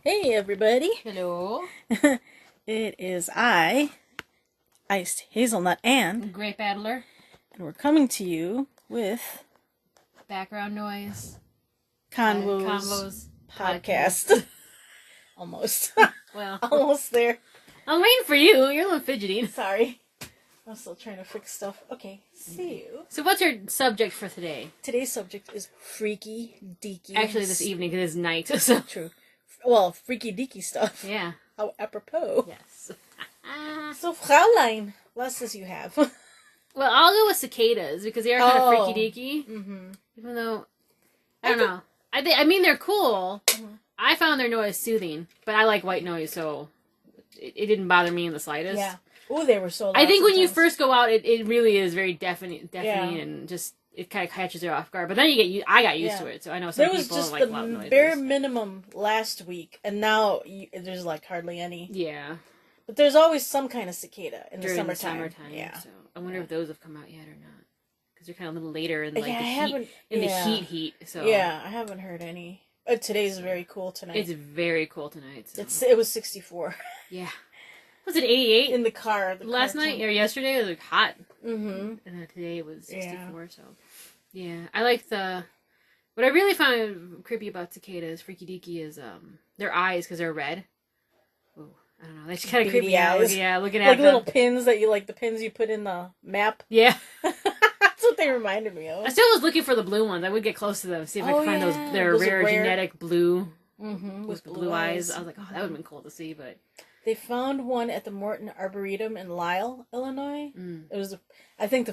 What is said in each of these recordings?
Hey everybody. Hello. It is I, Iced Hazelnut Ann, Great Battler. and we're coming to you with Background noise. Convos, Convos podcast. Almost. Well, Almost there. I'm waiting for you. You're a little fidgety. Sorry. I'm still trying to fix stuff. Okay, see you. So what's your subject for today? Today's subject is freaky deaky. Actually, this evening, because it's night. So. True. Well, freaky deaky stuff. Yeah. How apropos. Yes. So, Fraulein, what else does you have? Well, I'll go with cicadas, because they are kind of freaky deaky. Mm-hmm. Even though, I don't know. I mean, they're cool. Mm-hmm. I found their noise soothing, but I like white noise, so it didn't bother me in the slightest. Yeah. Oh, they were so loud I think when you sometimes. first go out, it really is very deafening and just it kind of catches you off guard. But then I got used to it, so I know some there was people just like the loud noises. bare minimum last week, and now there's like hardly any. Yeah, but there's always some kind of cicada in during the summertime. Yeah, so I wonder if those have come out yet or not, because they're kind of a little later in like the heat. So yeah, I haven't heard any. Today's very cool tonight. It's very cool tonight. So. It was 64. Yeah. Was it 88 in the car? Last night or yesterday it was like hot. Mm-hmm. And then today it was 64. So yeah, I like the. What I really found creepy about cicadas, freaky deaky, is their eyes because they're red. Oh, I don't know. They just kind of creep me out. Yeah, looking at like little pins that you the pins you put in the map. Yeah. That's what they reminded me of. I still was looking for the blue ones. I would get close to them, see if I could find those. Their rare genetic blue. Mm-hmm. With the blue eyes. I was like, oh, that would have been cool to see, but. They found one at the Morton Arboretum in Lisle, Illinois. It was, I think,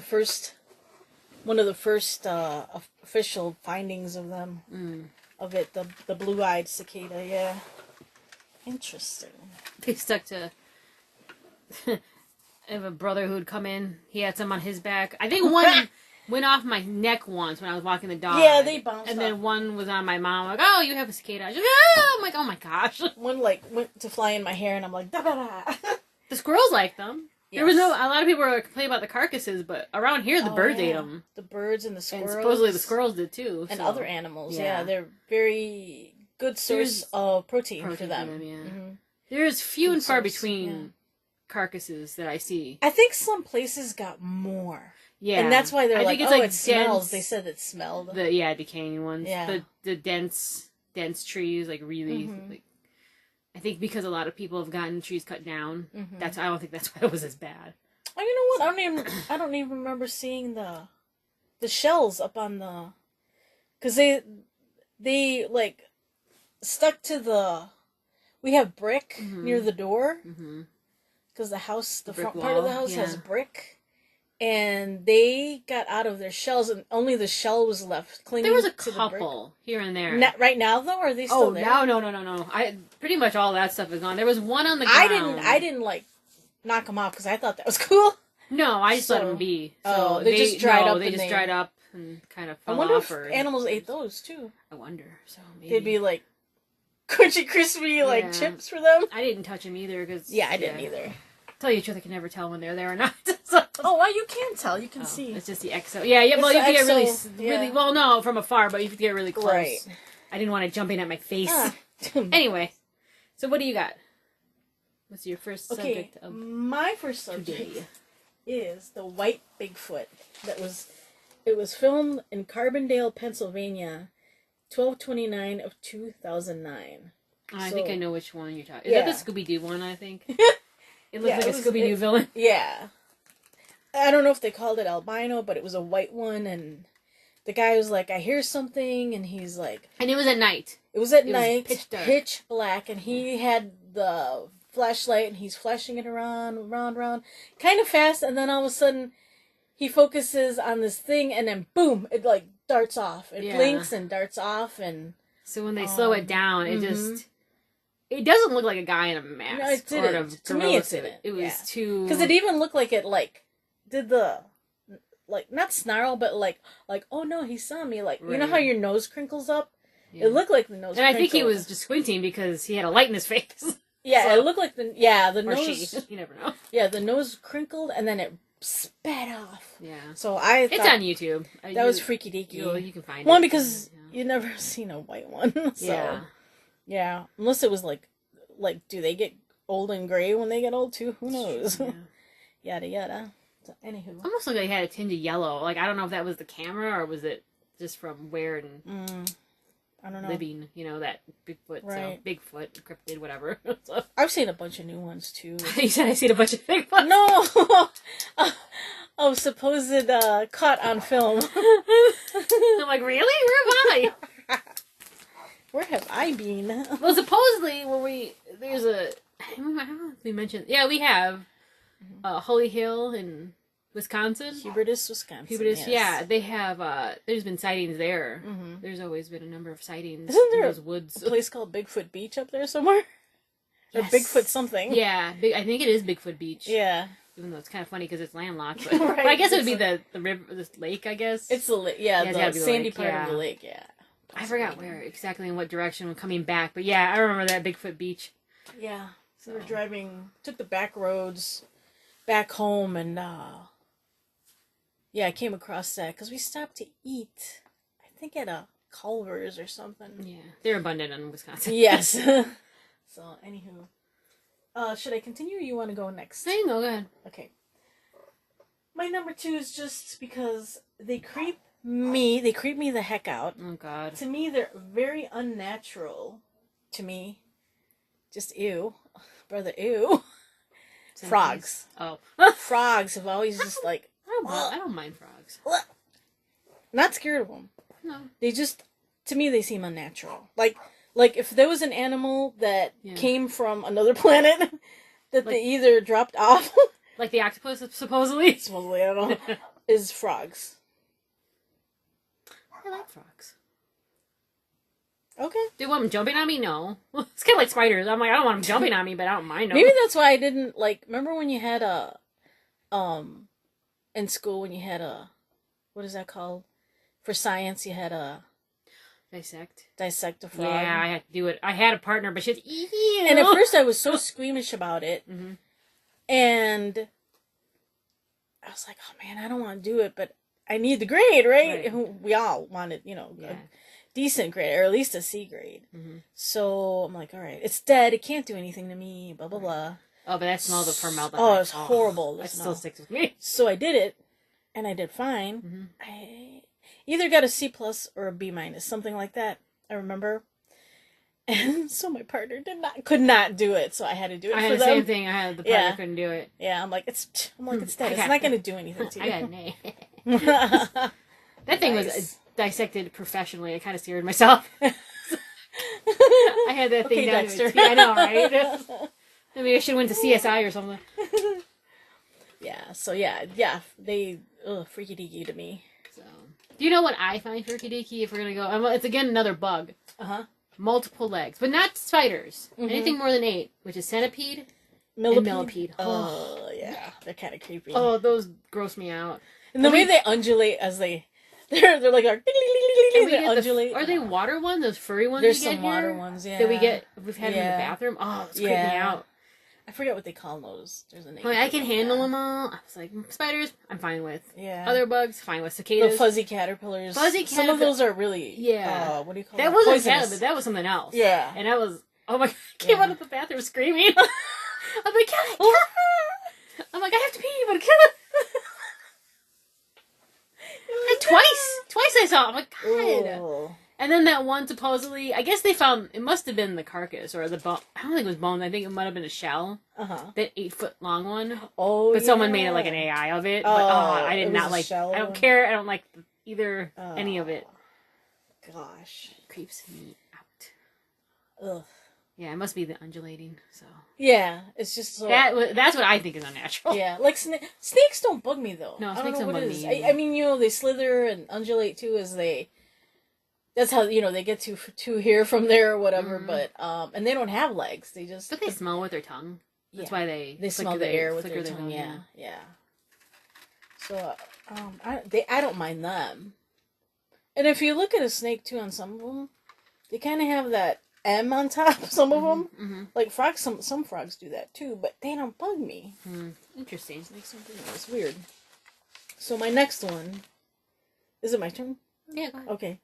one of the first official findings of them, of it. The blue-eyed cicada, yeah. Interesting. They stuck to. I have a brother who'd come in. He had some on his back. I think one went off my neck once when I was walking the dog. Yeah, they bounced. And then one was on my mom. Like, oh, you have a cicada. I was like, oh! I'm like, oh my gosh. One went to fly in my hair, and I'm like, da da da. The squirrels like them. Yes. There was a lot of people were complaining about the carcasses, but around here the birds ate them. The birds and the squirrels. And supposedly the squirrels did too. And other animals. Yeah, they're very good source of protein for them. Yeah. Mm-hmm. There's few and far between carcasses that I see. I think some places got more. Yeah. And that's why they're like, it's it smells. They said it smelled. Decaying ones. Yeah. The dense trees, like really, like, I think because a lot of people have gotten trees cut down. I don't think that's why it was as bad. Oh, you know what? I don't even remember seeing the shells up on the, because they like stuck to we have brick near the door, because the house, the front part of the house has brick. And they got out of their shells, and only the shell was left clinging to the brick. There was a couple here and there. Right now, though, or are they still there? Oh, no. Pretty much all that stuff is gone. There was one on the ground. I didn't knock them off because I thought that was cool. No, I just let them be. So they just dried up. They just dried up and kind of fell off. I wonder if animals ate those too. I wonder. So maybe they'd be like crunchy, crispy, like chips for them. I didn't touch them either because I didn't either. Tell you the truth, I can never tell when they're there or not. So. Oh, well, you can tell. You can see. It's just the exo. Yeah. Well, you can get really, well, no, from afar, but you can get really close. Right. I didn't want it jumping at my face. Anyway, so what do you got? What's your first subject of my first subject is the white Bigfoot. It was filmed in Carbondale, Pennsylvania, 12/29 of 2009. I think I know which one you're talking. Is that the Scooby-Doo one? I think. It looked like a Scooby-Doo villain. Yeah. I don't know if they called it albino, but it was a white one, and the guy was like, I hear something, and he's like... And it was at night. It was at night, pitch black, and he had the flashlight, and he's flashing it around, kind of fast, and then all of a sudden, he focuses on this thing, and then boom, it darts off. It blinks and darts off, and... So when they slow it down, it just... It doesn't look like a guy in a mask. No, it didn't. To me, it didn't. It was too... Because it even looked like it, did the... not snarl, but oh no, he saw me. You know how your nose crinkles up? Yeah. It looked like the nose crinkled. And I think he was just squinting because he had a light in his face. Yeah, so, it looked like the nose... She. You never know. Yeah, the nose crinkled, and then it spat off. Yeah. So I thought... It's on YouTube. That was freaky deaky. You can find it. One, because you've never seen a white one. So. Yeah. Yeah, unless it was like, do they get old and gray when they get old too? Who knows? Yeah. Yada yada. So, anywho, Almost like they had a tinge of yellow. Like, I don't know if that was the camera or was it just from where and I don't know. living, that Bigfoot. Right. So Bigfoot, cryptid, whatever. So. I've seen a bunch of new ones too. You said I seen a bunch of Bigfoot. No. Oh, supposed caught on film. I'm like, really? Where am I? Where have I been? Well, supposedly, there's a, I don't know if we mentioned, yeah, we have Holy Hill in Wisconsin. Hubertus, Wisconsin. Hubertus, yes. yeah, they have, there's been sightings there. Mm-hmm. There's always been a number of sightings Isn't there in those woods. a place called Bigfoot Beach up there somewhere? Yes. Or Bigfoot something. Yeah, I think it is Bigfoot Beach. Yeah. Even though it's kind of funny because it's landlocked. But, Right, but I guess it would be the river, this lake, I guess. It's the the sandy part of the lake, yeah. I forgot where exactly in what direction we're coming back, but yeah, I remember that Bigfoot Beach. Yeah, so we were took the back roads back home, and I came across that because we stopped to eat. I think at a Culver's or something. Yeah, they're abundant in Wisconsin. Yes. So, anywho, should I continue, or you want to go next? No, you go ahead. Okay. My number 2 is just because they creep me the heck out. Oh, God. To me, they're very unnatural. To me. Just ew. Brother, ew. Frogs. Oh. Frogs have always just like... I don't mind frogs. Not scared of them. No. They just... To me, they seem unnatural. Like if there was an animal that came from another planet that they either dropped off... Like the octopus, supposedly? Supposedly, I don't know. Is frogs. I like frogs. Okay. Do you want them jumping on me? No. It's kind of like spiders. I'm like, I don't want them jumping on me, but I don't mind them. Maybe that's why I didn't, remember when you had in school when you had what is that called? For science, you had dissect a frog. Yeah, I had to do it. I had a partner, but she's ew. And at first I was so squeamish about it. Mm-hmm. And I was like, oh man, I don't want to do it, but I need the grade, right? We all wanted, a decent grade, or at least a C grade. Mm-hmm. So I'm like, all right, it's dead. It can't do anything to me, blah, blah, blah. Oh, but that smell of the formaldehyde. Oh, it's horrible. That still sticks with me. So I did it, and I did fine. Mm-hmm. I either got a C+ or a B-, something like that, I remember. And so my partner could not do it, so I had to do it for them. I had the same thing. The partner couldn't do it. Yeah, I'm like, it's dead. It's not going to do anything to you. I got an A. That thing was dissected professionally. I kind of scared myself. I had that thing down to a T. I know, right? Maybe I should have went to CSI or something. Yeah, so they freaky deaky to me. So, do you know what I find freaky deaky? If we're gonna go, it's again another bug. Multiple legs, but not spiders. Mm-hmm. Anything more than 8, which is centipede and millipede. Oh, yeah, they're kind of creepy. Oh, those gross me out. And the way they undulate as they're like they undulate. Are they water ones? Those furry ones? There's some water ones, yeah. That we've had in the bathroom. Oh, it's creeping me out. I forget what they call those. There's a name. I can handle them all. I was like, spiders, I'm fine with. Yeah. Other bugs, fine with. Cicadas. The fuzzy caterpillars. Some of those are really. Yeah. What do you call that? That wasn't caterpillar, but that was something else. Yeah. And I was, oh my God, I came out of the bathroom screaming. I'm like, kill it. I'm like, I have to pee, but kill it. Like twice I saw it. I'm like, God. Ooh. And then that one supposedly, I guess they found, it must have been the carcass or the bone. I don't think it was bone. I think it might have been a shell. That 8-foot long one. Oh, but someone made it like an AI of it. But I did not like, I don't care. I don't like either, any of it. Gosh. It creeps me out. Ugh. Yeah, it must be the undulating, so. Yeah, it's just so... That's what I think is unnatural. Yeah, like snakes don't bug me, though. No, snakes don't bug me. I mean, they slither and undulate, too, as they... That's how, they get to here from there or whatever, but, and they don't have legs, they just... But they smell with their tongue. That's why they smell the air with their tongue, yeah. So, I don't mind them. And if you look at a snake, too, on some of them, they kind of have that M on top, some of them. Mm-hmm. Like frogs, some frogs do that, too, but they don't bug me. Interesting. It's like something else weird. So my next one... Is it my turn? Yeah, go ahead. Okay.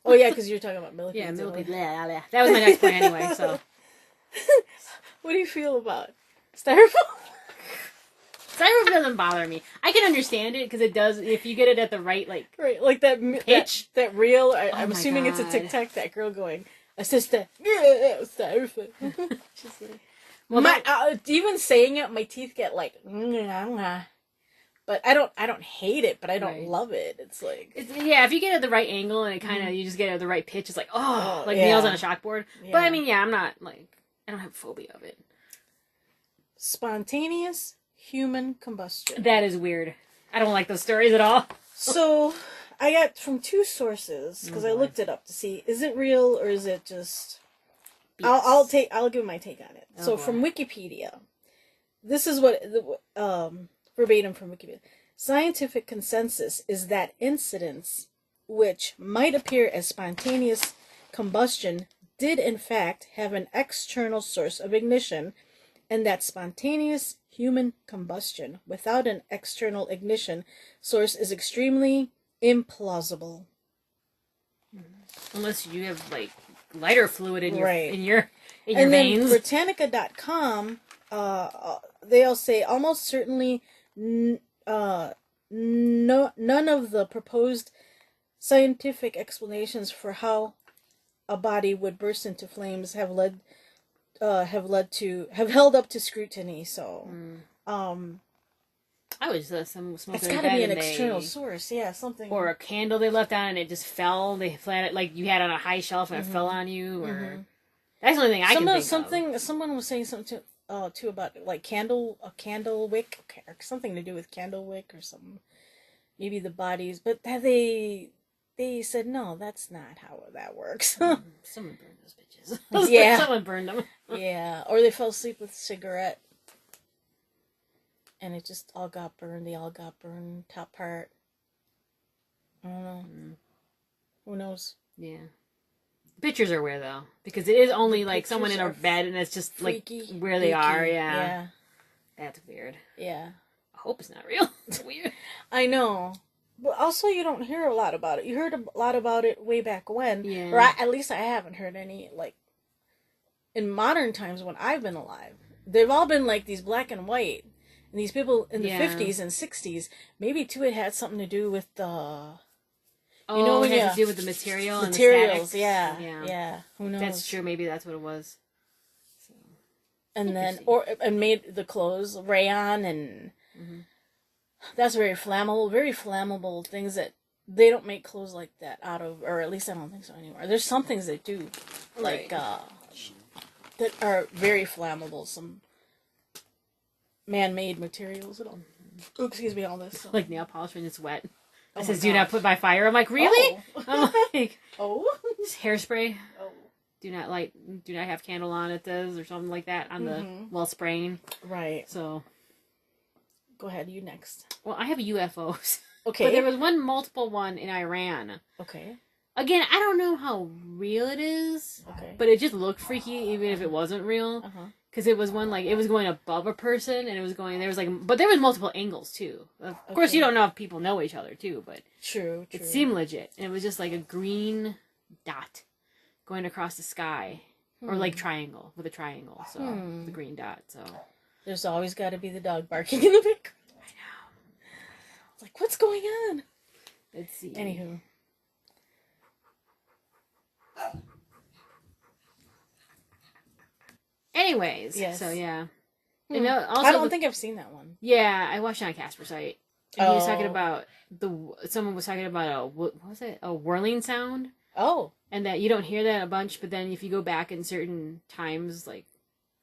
Oh yeah, because you're talking about millipedes. Yeah, millipedes. Blah, blah. That was my next point anyway. So, what do you feel about styrofoam? styrofoam doesn't bother me. I can understand it because it does if you get it at the right like that pitch. That reel. I'm my assuming it's a God. TikTok. That girl going, assistant, styrofoam. She's like, well, even saying it, my teeth get like. But I don't hate it, but I don't love it. It's like yeah, if you get it at the right angle and it kind of you just get it at the right pitch, it's like like yeah. nails on a chalkboard. Yeah. But I mean, yeah, I'm not like I don't have a phobia of it. Spontaneous human combustion. That is weird. I don't like those stories at all. So I got from two sources because I looked it up to see is it real or is it just. I'll give my take on it. Oh, so boy. from Wikipedia, this is what verbatim from Wikipedia. Scientific consensus is that incidents which might appear as spontaneous combustion did in fact have an external source of ignition, and that spontaneous human combustion without an external ignition source is extremely implausible. Unless you have like lighter fluid in your and veins. Then Britannica.com, they'll say almost certainly none of the proposed scientific explanations for how a body would burst into flames have held up to scrutiny. So, I was some smoking. It's got to be an external source, yeah, something. Or a candle they left on and it just fell. They flat it like you had on a high shelf and it fell on you. Or that's the only thing I can think of. Someone was saying something too about like a candle wick, or something to do with candle wick or something. Maybe the bodies, but they said no, that's not how that works. Someone burned those bitches. Yeah, someone burned them. Yeah, or they fell asleep with a cigarette. And it just all got burned. They all got burned. Top part. I don't know. Who knows? Yeah. Pictures are weird, though. Because it is only, like, someone in a bed, and it's just, freaky, like, where they are. Yeah. Yeah. That's weird. Yeah. I hope it's not real. It's weird. I know. But also, you don't hear a lot about it. You heard a lot about it way back when. Yeah. Or at least I haven't heard any, like, in modern times when I've been alive. They've all been, like, these black and white. And these people in the 50s and 60s, maybe too it had something to do with the... You know, it has to do with the material and the materials, statics. Yeah. Who knows? That's true. Maybe that's what it was. So. And then, and made the clothes rayon, and that's very flammable things that they don't make clothes like that out of, or at least I don't think so anymore. There's some things they do, like, that are very flammable, some man-made materials and all. Oh, excuse me, all this. Like nail polish when it's wet. It says, do not put by fire. I'm like, really? Oh. I'm like, hairspray. Oh. Do not have candle on, it does, or something like that on the, spraying. Right. So. Go ahead, you next. Well, I have UFOs. Okay. But there was multiple one in Iran. Okay. Again, I don't know how real it is. Okay. But it just looked freaky, even if it wasn't real. Because it was one, like, it was going above a person, and it was going, but there was multiple angles, too. Of course, you don't know if people know each other, too, but... True. It seemed legit. And it was just, like, a green dot going across the sky. Or, like, triangle, with a triangle, so, the green dot, so... There's always got to be the dog barking in the background. I know. It's like, what's going on? Let's see. Anywho. Anyways, yes. So yeah. And also I don't think I've seen that one. Yeah, I watched it on Casper site. And he was talking about someone was talking about what was it? A whirling sound. Oh. And that you don't hear that a bunch, but then if you go back in certain times, like,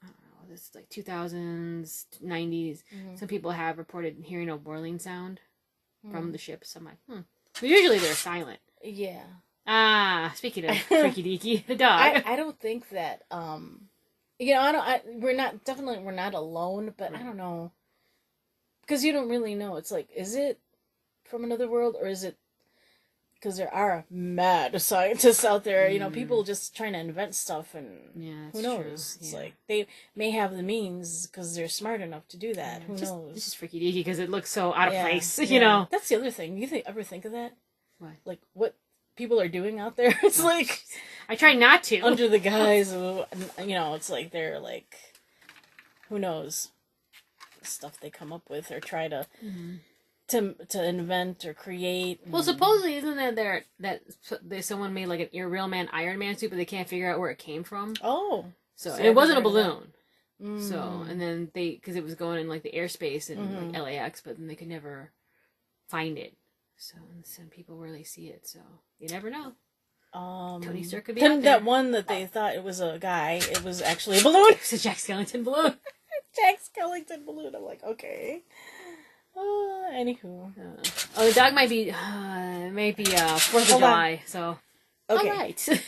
I don't know, this is like 2000s, 90s, some people have reported hearing a whirling sound from the ships. I'm like, But usually they're silent. Yeah. Speaking of Freaky Deaky, the dog. I don't think that, we're not alone, but I don't know. Because you don't really know. It's like, is it from another world, or is it, because there are mad scientists out there, people just trying to invent stuff, and who knows? It's like, they may have the means, because they're smart enough to do that. Who knows? This is Freaky Deaky, because it looks so out of place, you know? That's the other thing. You ever think of that? What? Like, what people are doing out there. It's like I try not to. under the guise of, it's like they're like, who knows, the stuff they come up with or try to to invent or create. Well, supposedly isn't that someone made like a real man Iron Man suit, but they can't figure out where it came from. Oh, so and it wasn't a balloon. So and then because it was going in like the airspace in like LAX, but then they could never find it. So and some people really see it. So you never know. Tony Stark could be out there. That one that they thought it was a guy, it was actually a balloon. It's a Jack Skellington balloon. Jack Skellington balloon. I'm like, okay. Anywho. The dog might be 4th of July, so okay. All right.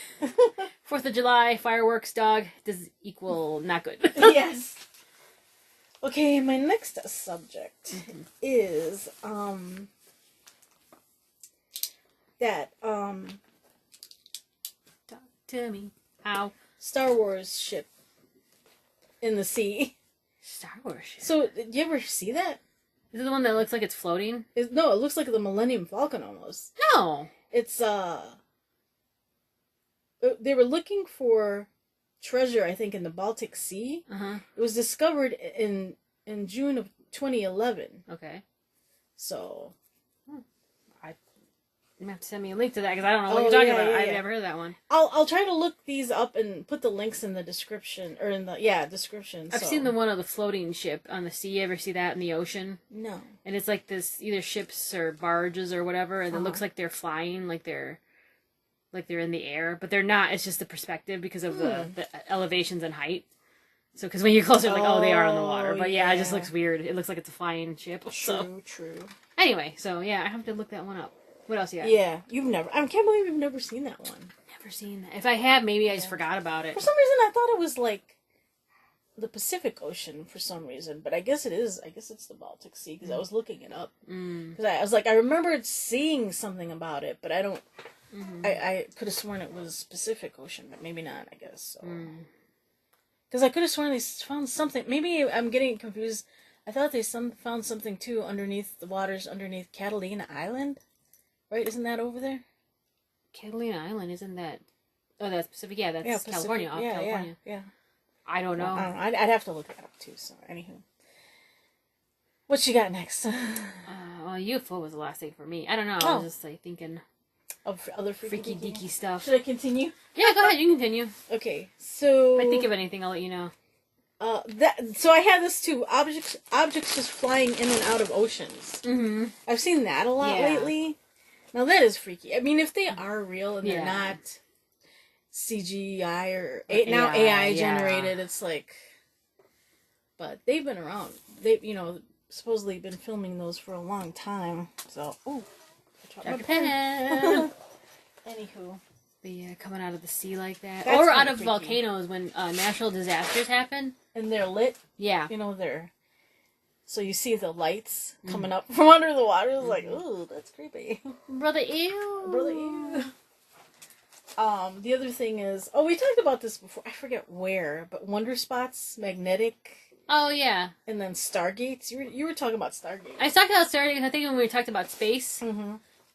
4th of July, fireworks, dog, does equal not good. Yes. Okay, my next subject is, that, Talk to me. How? Star Wars ship in the sea. Star Wars ship? So, did you ever see that? Is it the one that looks like it's floating? No, it looks like the Millennium Falcon almost. No. It's, they were looking for treasure, I think, in the Baltic Sea. Uh-huh. It was discovered in June of 2011. Okay. So, you have to send me a link to that because I don't know what you're talking about. Yeah. I've never heard of that one. I'll try to look these up and put the links in the description or in the description. I've seen the one of the floating ship on the sea. You ever see that in the ocean? No. And it's like this either ships or barges or whatever, and it looks like they're flying, like they're in the air, but they're not. It's just the perspective because of the elevations and height. So, because when you're closer, like, they are on the water. But yeah, it just looks weird. It looks like it's a flying ship. True. Anyway, so yeah, I have to look that one up. What else you got? Yeah, I can't believe you've never seen that one. Never seen that. If I have, maybe I just forgot about it. For some reason, I thought it was like the Pacific Ocean for some reason, but I guess it is. I guess it's the Baltic Sea because I was looking it up. Because I was like, I remembered seeing something about it, but I don't. I could have sworn it was Pacific Ocean, but maybe not. I guess so. Because I could have sworn they found something. Maybe I'm getting confused. I thought they found something too underneath the waters underneath Catalina Island. Right? Isn't that over there? Catalina Island, isn't that... Oh, that's Pacific. Yeah, that's California. California. Yeah. I don't know. I'd have to look that up too, so anywho. What you got next? Well, UFO was the last thing for me. I don't know. I was just like thinking... Of other freaky deaky stuff. Should I continue? Yeah, go ahead. You continue. Okay, so... If I think of anything, I'll let you know. So I had this too. Objects just flying in and out of oceans. I've seen that a lot lately. Now that is freaky. I mean, if they are real and they're not CGI or now AI generated, it's like. But they've been around. They've supposedly been filming those for a long time. So Anywho, coming out of the sea like that, or out of volcanoes when natural disasters happen and they're lit. Yeah, they're. So you see the lights coming up from under the water. It's like, ooh, that's creepy. Brother, ew. The other thing is, we talked about this before. I forget where, but wonder spots, magnetic. Oh yeah. And then stargates. You were talking about stargates. I was talking about stargates. I think when we talked about space.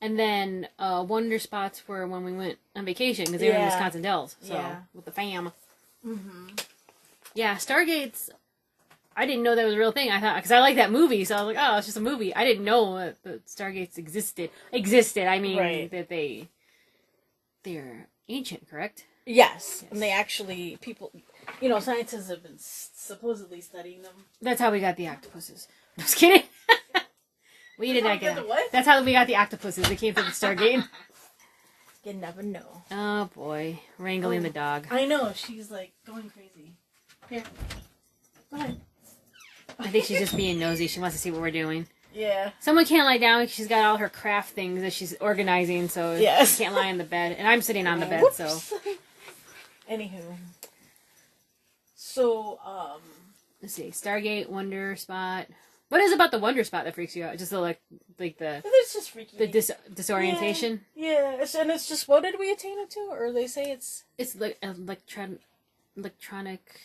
And then wonder spots were when we went on vacation because they were in Wisconsin Dells. So with the fam. Yeah, stargates. I didn't know that was a real thing. I thought because I like that movie, so I was like, oh, it's just a movie. I didn't know that stargates existed. I mean that they're ancient, correct? Yes, and they actually scientists have been supposedly studying them. That's how we got the octopuses. I'm just kidding. We did not get what? That's how we got the octopuses. They came from the Stargate. You never know. Oh boy, wrangling the dog. I know she's like going crazy. Here, go ahead. I think she's just being nosy. She wants to see what we're doing. Yeah. Someone can't lie down. She's got all her craft things that she's organizing, so she can't lie on the bed. And I'm sitting on the bed, so. Anywho. So, let's see. Stargate, Wonder Spot. What is it about the Wonder Spot that freaks you out? Just the it's just freaky. The disorientation. Yeah, and it's just what did we attain it to? Or they say it's like electronic.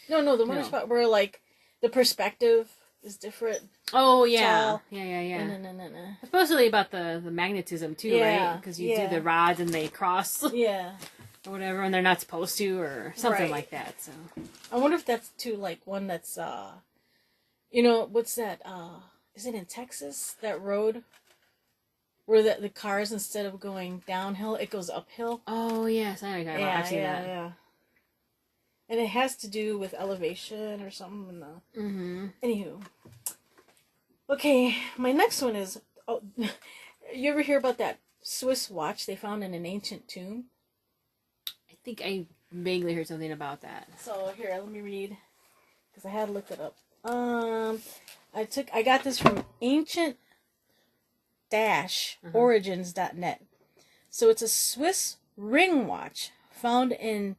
No, the Wonder Spot where like the perspective is different. Oh yeah, tall. yeah. No. Supposedly about the magnetism too, Yeah, right? Because you do the rods and they cross. Yeah. Or whatever, and they're not supposed to, or something Right. like that. So I wonder if that's too like one that's you know, what's that? Is it in Texas? That road where the cars, instead of going downhill, it goes uphill. Oh yes, I know. Yeah, I've seen that. Yeah. And it has to do with elevation or something. In the... Anywho, okay, my next one is. Oh, you ever hear about that Swiss watch they found in an ancient tomb? I think I vaguely heard something about that. So here, let me read, because I had looked it up. I got this from ancient-origins.net. So it's a Swiss ring watch found in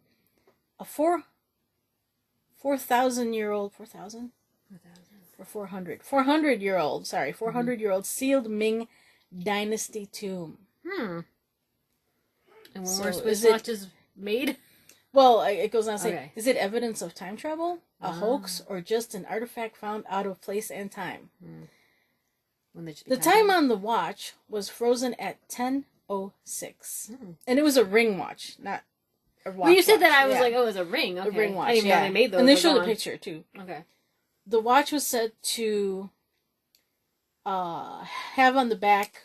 a 4,000-year-old 400-year-old sealed Ming Dynasty tomb. And when were Swiss watches made? Well, it goes on to say, Okay. Is it evidence of time travel, a hoax, or just an artifact found out of place and time? The time on the watch was frozen at 10:06. And it was a ring watch, not a watch. When you said watch. that, I was like, oh, it was a ring. Okay. A ring watch, I didn't even know they made those. And they showed a picture, too. Okay. The watch was said to have on the back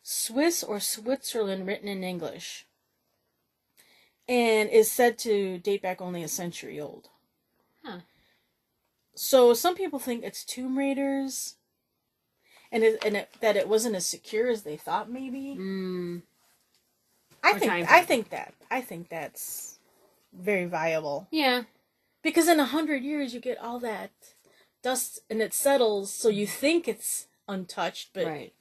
Swiss or Switzerland written in English. And is said to date back only a century old. Huh. So some people think it's Tomb Raiders, and that it wasn't as secure as they thought. Maybe. I think that's very viable. Yeah. Because in 100 years you get all that dust and it settles, so you think it's untouched, but right.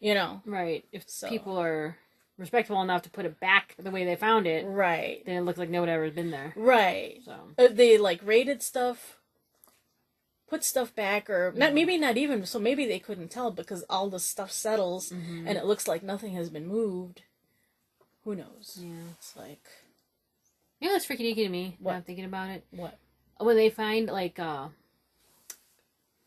You know. Right. If people are respectful enough to put it back the way they found it, right, then it looks like no one ever has been there. Right. So they like raided stuff, put stuff back, or maybe not even. So maybe they couldn't tell because all the stuff settles and it looks like nothing has been moved. Who knows? Yeah, it's like. You know, it's freaky deaky to me. What? Now I'm thinking about it. What? When they find like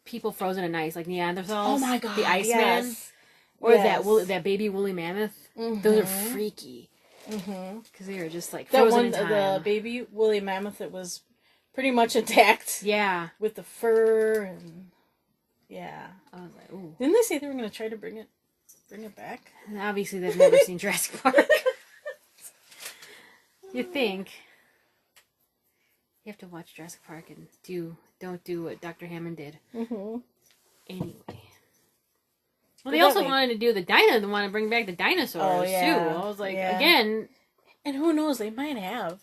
people frozen in ice, like Neanderthals. Oh my God! The Iceman. Yes. Or that baby woolly mammoth. Those are freaky. Because they were just like frozen in time. The baby woolly mammoth that was pretty much intact. Yeah. With the fur and yeah. I was like, ooh. Didn't they say they were going to try to bring it back? And obviously, they've never seen Jurassic Park. You think you have to watch Jurassic Park and don't do what Dr. Hammond did. Anyway. Well, they also wanted to do they want to bring back the dinosaurs, too. I was like, again. And who knows, they might have.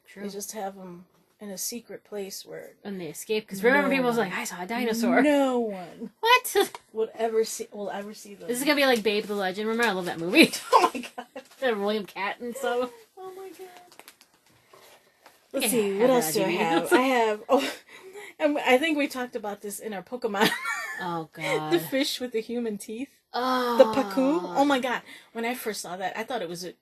True. They just have them in a secret place where. And they escape. Because remember, people was like, I saw a dinosaur. No one. What? will ever see them. This is going to be like Babe the Legend. Remember, I love that movie. Oh my God. And William Cat and stuff. Oh my God. Let's see, what else do I have? I think we talked about this in our Pokemon. Oh, God. The fish with the human teeth. Oh. The Paku. Oh, my God. When I first saw that, I thought it was a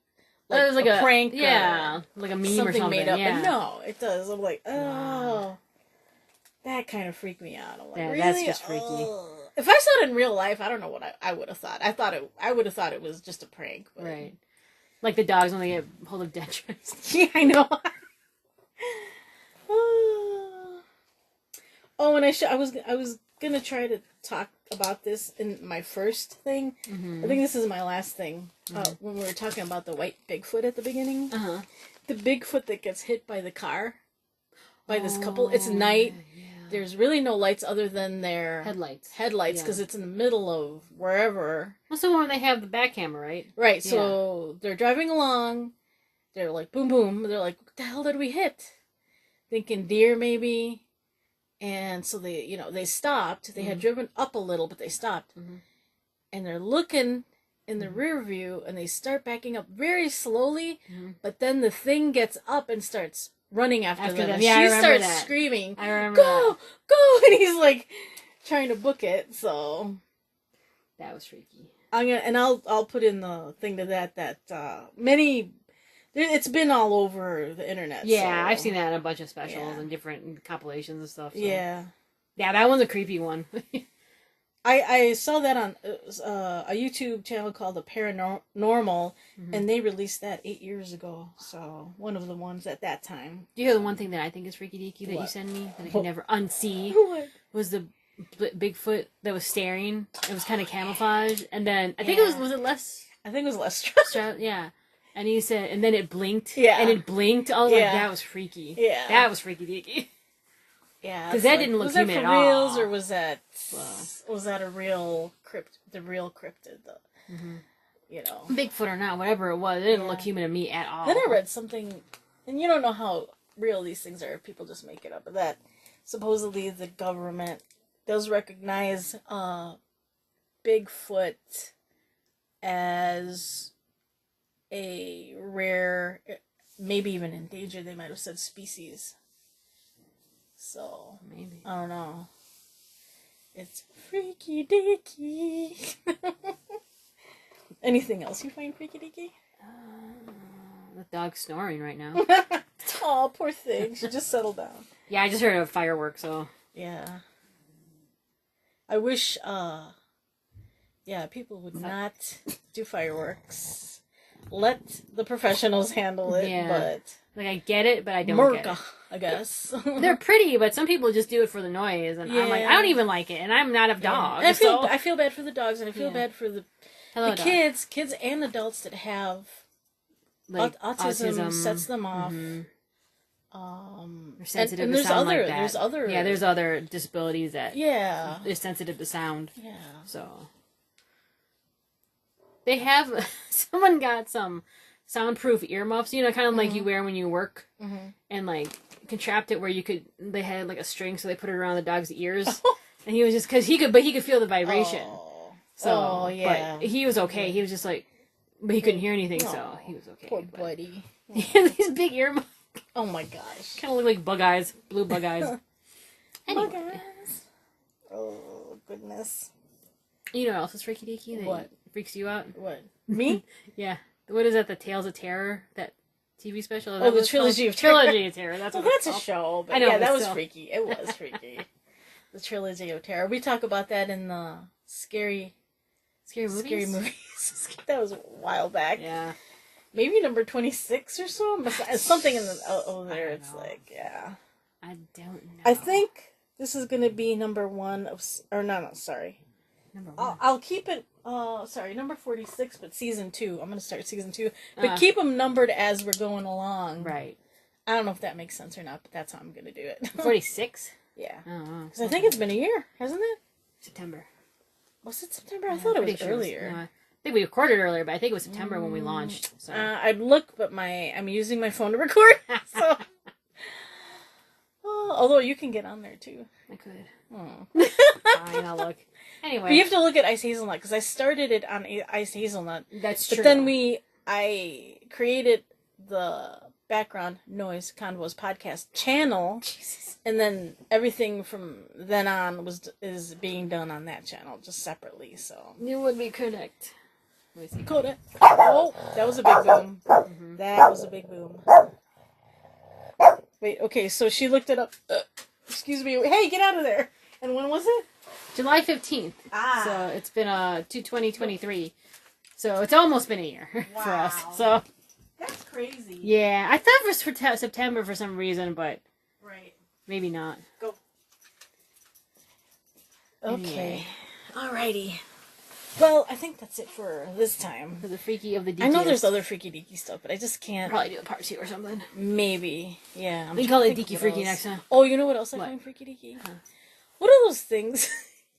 prank. Yeah. Like a meme or something. Made up. Yeah. But no, it does. I'm like, oh. That kind of freaked me out. I'm like, really? That's just freaky. If I saw it in real life, I don't know what I would have thought. I would have thought it was just a prank. But... Right. Like the dogs when they get hold of dentures. Yeah, I know. Oh, and I was gonna try to talk about this in my first thing. I think this is my last thing. When we were talking about the white Bigfoot at the beginning, the Bigfoot that gets hit by the car, by this couple. It's night. Yeah. There's really no lights other than their headlights because it's in the middle of wherever. That's the one where they have the back camera, right? Right. So they're driving along. They're like boom boom. They're like, what the hell did we hit? Thinking deer maybe. And so they stopped. They had driven up a little, but they stopped. And they're looking in the rear view, and they start backing up very slowly. But then the thing gets up and starts running after them. And she starts screaming, I remember go! And he's like trying to book it. So that was freaky. I'll put in the thing to that many. It's been all over the internet. Yeah, so. I've seen that in a bunch of specials and different compilations and stuff. So. Yeah. Yeah, that one's a creepy one. I saw that on a YouTube channel called The Paranormal, and they released that 8 years ago. So one of the ones at that time. Do you know the one thing that I think is freaky deaky that you sent me that I can never unsee? Was the Bigfoot that was staring. It was kind of camouflage, and then I think it was it less? I think it was less. Yeah. And he said, and then it blinked. Yeah. And it blinked. I was like, that was freaky. Yeah. That was freaky deaky. Yeah. Because that didn't look human at all. Was that for reals, or was that a real the real cryptid, though? Mm-hmm. You know. Bigfoot or not, whatever it was, it didn't look human to me at all. Then I read something, and you don't know how real these things are. People just make it up. But that supposedly the government does recognize Bigfoot as a rare, maybe even endangered, they might have said, species. So, maybe. I don't know. It's freaky deaky. Anything else you find freaky deaky? The dog's snoring right now. Oh, poor thing. She just settled down. Yeah, I just heard a firework, so. Yeah. I wish, people would not do fireworks. Let the professionals handle it, but... Like, I get it, but I don't get it. I guess. They're pretty, but some people just do it for the noise, and I'm like, I don't even like it, and I'm not a dog. I feel bad for the dogs, and I feel bad for the kids and adults that have autism sets them off. Mm-hmm. They're sensitive to sound like that. There's other disabilities that they're sensitive to sound. Yeah. So they have someone got some soundproof earmuffs, kind of like you wear when you work, and like contract it where they had like a string, so they put it around the dog's ears, and he was just because he could feel the vibration. But he was okay. He was just like, but he couldn't hear anything, so he was okay. Poor buddy. He had these big earmuffs. Oh my gosh. Kind of look like bug eyes, blue bug eyes. Anyway. Bug eyes. Oh goodness. You know what else is freaky deaky? What freaks you out? What? Me? Yeah. What is that? The Tales of Terror? That TV special? Oh, the Trilogy of Terror. Trilogy of Terror. That's that's a show. But I know, that was freaky. It was freaky. The Trilogy of Terror. We talk about that in the scary movies. That was a while back. Yeah. Maybe number 26 or so. Something in the there. It's like I don't know. I think this is gonna be number 1 of sorry. Number 1. I'll keep it. Number 46, but season 2. I'm gonna start season 2, but keep them numbered as we're going along. Right. I don't know if that makes sense or not, but that's how I'm gonna do it. 46. Yeah. Oh, because I think it's been a year, hasn't it? September. Was it September? I thought it was earlier. I think we recorded earlier, but I think it was September when we launched. So. I'd look, but I'm using my phone to record. So, although you can get on there too. I could. Oh. Fine, I'll look. Anyway, but you have to look at Ice Hazelnut because I started it on Ice Hazelnut. That's true. But then I created the background noise Convos podcast channel. Jesus. And then everything from then on is being done on that channel, just separately. So you would be correct. Correct. Oh, that was a big boom. Mm-hmm. That was a big boom. Wait, okay, so she looked it up. Excuse me. Hey, get out of there. And when was it? July 15th. So it's been 2023. So it's almost been a year for us. So that's crazy. Yeah, I thought it was for September for some reason, but right. Maybe not. Go. Okay. Alrighty. Well, I think that's it for this time. For the freaky of the deaky. I know there's other freaky deaky stuff, but I just can't. Probably do a part 2 or something. Maybe. Yeah. We can call it deaky freaky next time. Oh, you know what else I find freaky deaky? Huh. What are those things?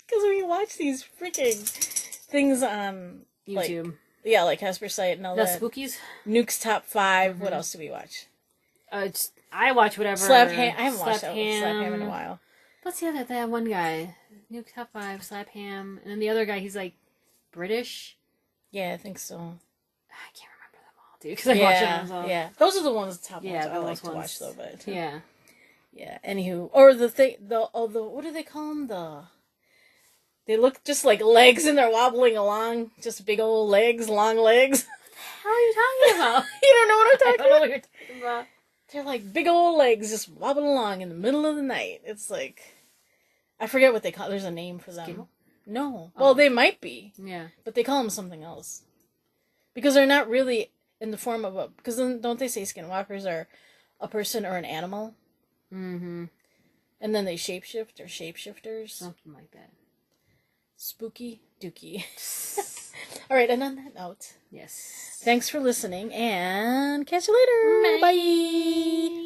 Because we watch these freaking things on YouTube. Like Hasper Site and all that. The Spookies? Nuke's Top 5. Mm-hmm. What else do we watch? I watch whatever. Slap Ham. I haven't watched Slap Ham in a while. What's the other? That one guy. Nuke Top 5, Slap Ham. And then the other guy, he's like British. Yeah, I think so. I can't remember them all, dude. Because I watch them. So. Yeah. Those are the ones, top ones I like to watch, though. But yeah. Yeah, anywho. Or the what do they call them? They look just like legs and they're wobbling along. Just big old legs, long legs. What the hell are you talking about? You don't know what I'm talking about? I don't know what you're talking about. They're like big old legs just wobbling along in the middle of the night. It's like, I forget what they call. There's a name for them. Skinwalker? No. Oh. Well, they might be. Yeah. But they call them something else. Because they're not really in the form of a... Because then don't they say skinwalkers are a person or an animal? Mm-hmm. And then they shapeshift or shapeshifters. Something like that. Spooky dookie. All right, and on that note... Yes. Thanks for listening, and catch you later. Bye. Bye.